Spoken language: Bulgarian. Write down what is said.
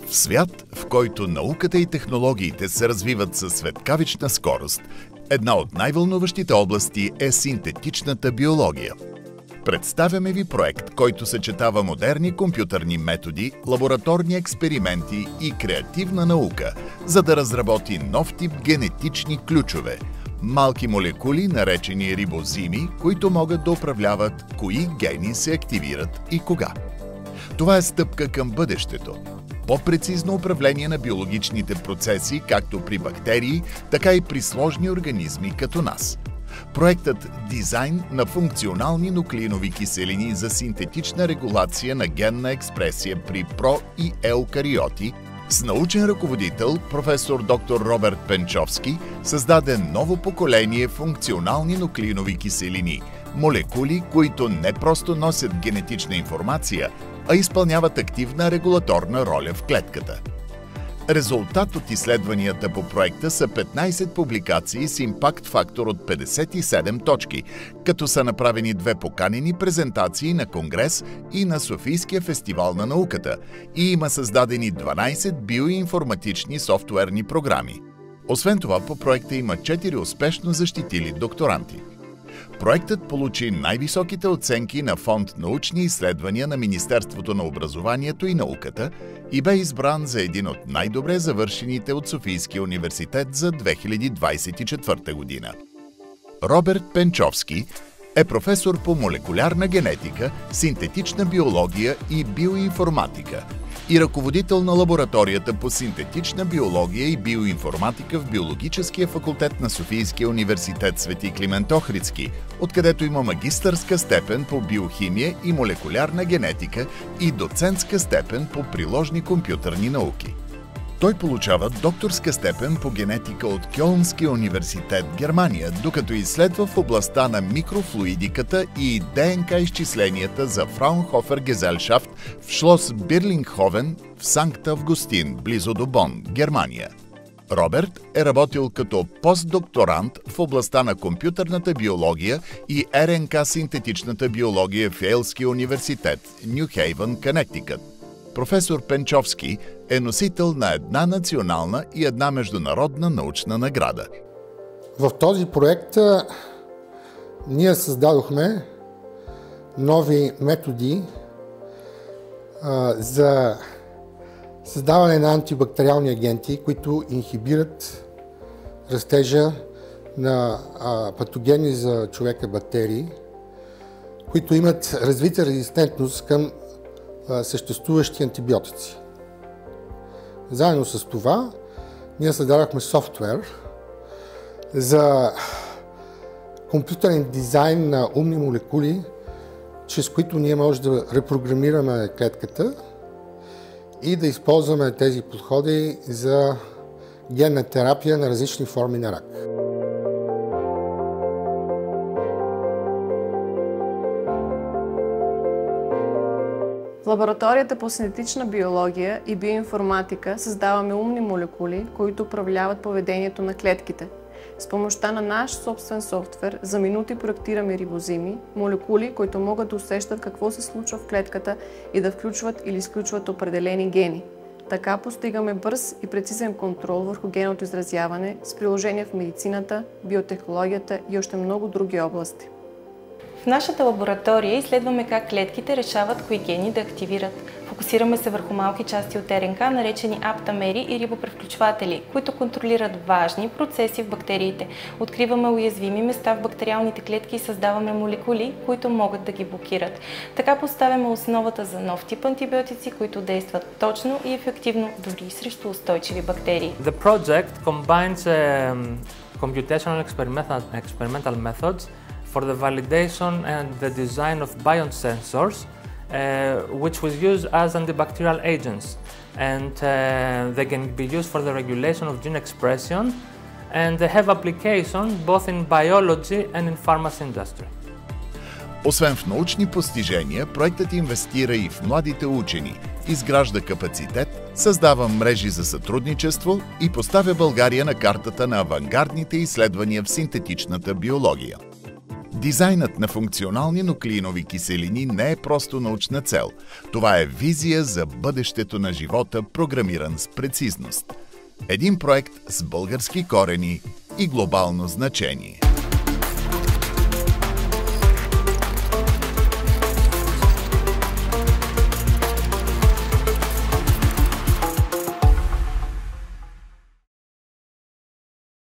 В свят, в който науката и технологиите се развиват със светкавична скорост, една от най-вълнуващите области е синтетичната биология. Представяме ви проект, който съчетава модерни компютърни методи, лабораторни експерименти и креативна наука, за да разработи нов тип генетични ключове – малки молекули, наречени рибозими, които могат да управляват кои гени се активират и кога. Това е стъпка към бъдещето. По-прецизно управление на биологичните процеси, както при бактерии, така и при сложни организми като нас. Проектът «Дизайн на функционални нуклеинови киселини за синтетична регулация на генна експресия при про- и еукариоти» с научен ръководител професор д-р Роберт Пенчовски създаде ново поколение функционални нуклеинови киселини – молекули, които не просто носят генетична информация, а изпълняват активна регулаторна роля в клетката. Резултат от изследванията по проекта са 15 публикации с импакт фактор от 57 точки, като са направени 2 поканени презентации на Конгрес и на Софийския фестивал на науката и има създадени 12 биоинформатични софтуерни програми. Освен това, по проекта има 4 успешно защитили докторанти. Проектът получи най-високите оценки на фонд научни изследвания на Министерството на образованието и науката и бе избран за един от най-добре завършените от Софийския университет за 2024 година. Роберт Пенчовски е професор по молекулярна генетика, синтетична биология и биоинформатика и ръководител на лабораторията по синтетична биология и биоинформатика в Биологическия факултет на Софийския университет Свети Климент Охридски, откъдето има магистърска степен по биохимия и молекулярна генетика и доцентска степен по приложни компютърни науки. Той получава докторска степен по генетика от Кьолнския университет, Германия, докато изследва в областта на микрофлуидиката и ДНК изчисленията за Фраунхофер Гезелшафт в Шлос Бирлингховен в Санкт Августин, близо до Бон, Германия. Роберт е работил като постдокторант в областта на компютърната биология и РНК синтетичната биология в Йейлския университет, Ню Хейвън, Конектикът. Професор Пенчовски е носител на една национална и една международна научна награда. В този проект ние създадохме нови методи за създаване на антибактериални агенти, които инхибират растежа на патогени за човека бактерии, които имат развита резистентност към съществуващи антибиотици. Заедно с това, ние създадохме софтуер за компютърен дизайн на умни молекули, чрез които ние можем да репрограмираме клетката и да използваме тези подходи за генна терапия на различни форми на рак. В лабораторията по синтетична биология и биоинформатика създаваме умни молекули, които управляват поведението на клетките. С помощта на наш собствен софтуер за минути проектираме рибозими, молекули, които могат да усещат какво се случва в клетката и да включват или изключват определени гени. Така постигаме бърз и прецизен контрол върху генното изразяване с приложения в медицината, биотехнологията и още много други области. В нашата лаборатория изследваме как клетките решават кои гени да активират. Фокусираме се върху малки части от РНК, наречени аптамери и рибопревключватели, които контролират важни процеси в бактериите. Откриваме уязвими места в бактериалните клетки и създаваме молекули, които могат да ги блокират. Така поставяме основата за нов тип антибиотици, които действат точно и ефективно дори срещу устойчиви бактерии. The project combines computational experimental methods for the validation and the design of biosensors, which was used as antibacterial agents, and they can be used for the regulation of gene expression, and they have application both in biology and in pharmacy industry. Освен в научни постижения, проектът инвестира и в младите учени, изгражда капацитет, създава мрежи за сътрудничество и поставя България на картата на авангардните изследвания в синтетичната биология. Дизайнът на функционални нуклеинови киселини не е просто научна цел. Това е визия за бъдещето на живота, програмиран с прецизност. Един проект с български корени и глобално значение.